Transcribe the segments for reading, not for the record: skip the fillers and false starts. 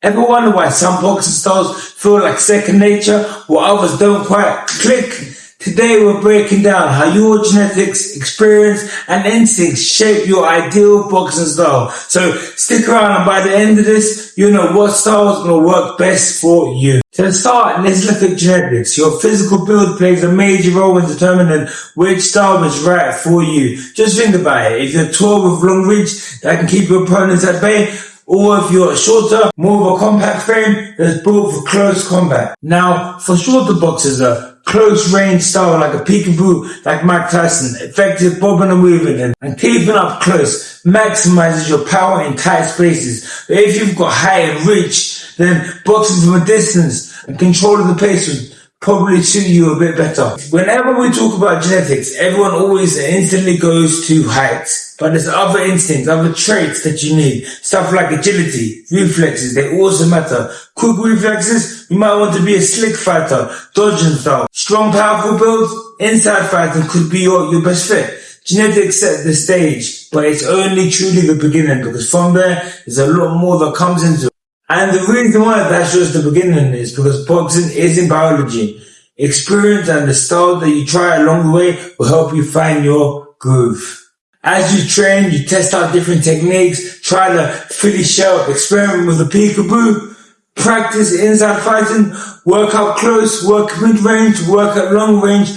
Ever wonder why some boxing styles feel like second nature while others don't quite click? Today we're breaking down how your genetics, experience and instincts shape your ideal boxing style. So stick around, and by the end of this, you'll know what style is going to work best for you. To start, let's look at genetics. Your physical build plays a major role in determining which style is right for you. Just think about it. If you're tall with long reach, that can keep your opponents at bay, or if you're shorter, more of a compact frame that's built for close combat. Now, for shorter boxers, close range style like a peekaboo, like Mike Tyson, effective bobbing and weaving and keeping up close maximizes your power in tight spaces. But if you've got height and reach, then boxing from a distance and controlling the pace would probably suit you a bit better. Whenever we talk about genetics, everyone always instantly goes to height. But there's other instincts, other traits that you need. Stuff like agility, reflexes, they also matter. Quick reflexes, you might want to be a slick fighter, dodging style. Strong, powerful builds, inside fighting could be your best fit. Genetics set the stage, but it's only truly the beginning, because from there, there's a lot more that comes into it. And the reason why that's just the beginning is because boxing is in biology. Experience and the style that you try along the way will help you find your groove. As you train, you test out different techniques, try the Philly shell, experiment with the peekaboo, practice inside fighting, work out close, work mid-range, work at long range.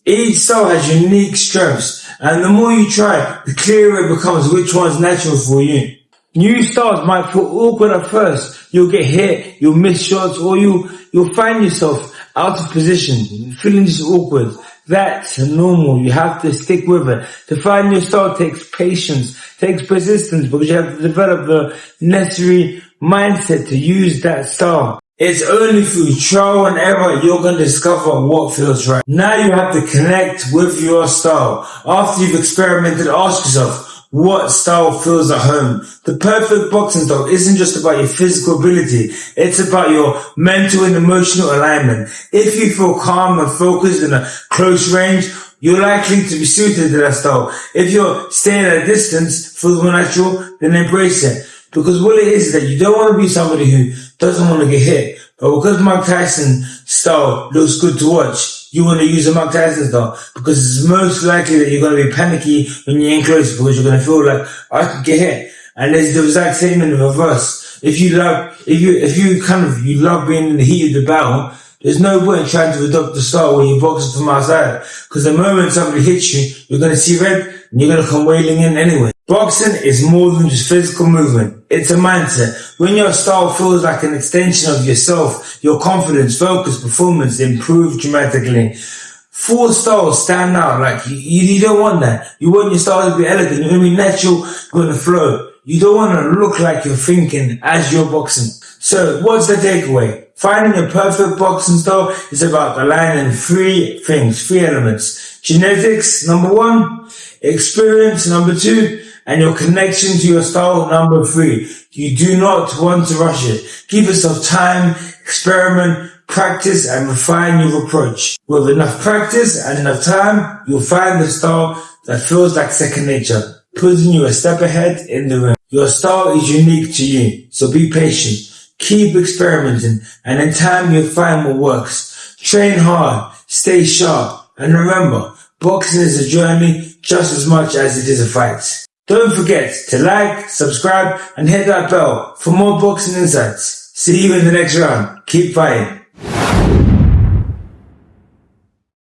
Each style has unique strengths, and the more you try, the clearer it becomes which one's natural for you. New styles might feel awkward at first. You'll get hit, you'll miss shots, or you'll find yourself out of position, feeling just awkward. That's normal. You have to stick with it. To find your style takes patience, takes persistence, because you have to develop the necessary mindset to use that style. It's only through trial and error you're going to discover what feels right. Now you have to connect with your style. After you've experimented, ask yourself, what style feels at home? The perfect boxing style isn't just about your physical ability. It's about your mental and emotional alignment. If you feel calm and focused in a close range, you're likely to be suited to that style. If you're staying at a distance, feels more natural, then embrace it. Because what it is that you don't want to be somebody who doesn't want to get hit. But because Mike Tyson style looks good to watch, you want to use a Mike Tyson style, because it's most likely that you're going to be panicky when you're in close, because you're going to feel like, I could get hit. And there's the exact same in the reverse. If you love being in the heat of the battle, there's no point in trying to adopt the style where you're boxing from outside. Because the moment somebody hits you, you're going to see red and you're going to come wailing in anyway. Boxing is more than just physical movement. It's a mindset. When your style feels like an extension of yourself, your confidence, focus, performance improve dramatically. 4 styles stand out. Like you don't want that. You want your style to be elegant. You want to be natural, going to flow. You don't want to look like you're thinking as you're boxing. So what's the takeaway? Finding a perfect boxing style is about aligning 3 things, 3 elements. Genetics, number 1. Experience, number 2. And your connection to your style, number 3. You do not want to rush it. Give yourself time, experiment, practice, and refine your approach. With enough practice and enough time, you'll find the style that feels like second nature, putting you a step ahead in the ring. Your style is unique to you, so be patient. Keep experimenting, and in time you'll find what works. Train hard, stay sharp, and remember, boxing is a journey just as much as it is a fight. Don't forget to like, subscribe, and hit that bell for more boxing insights. See you in the next round. Keep fighting.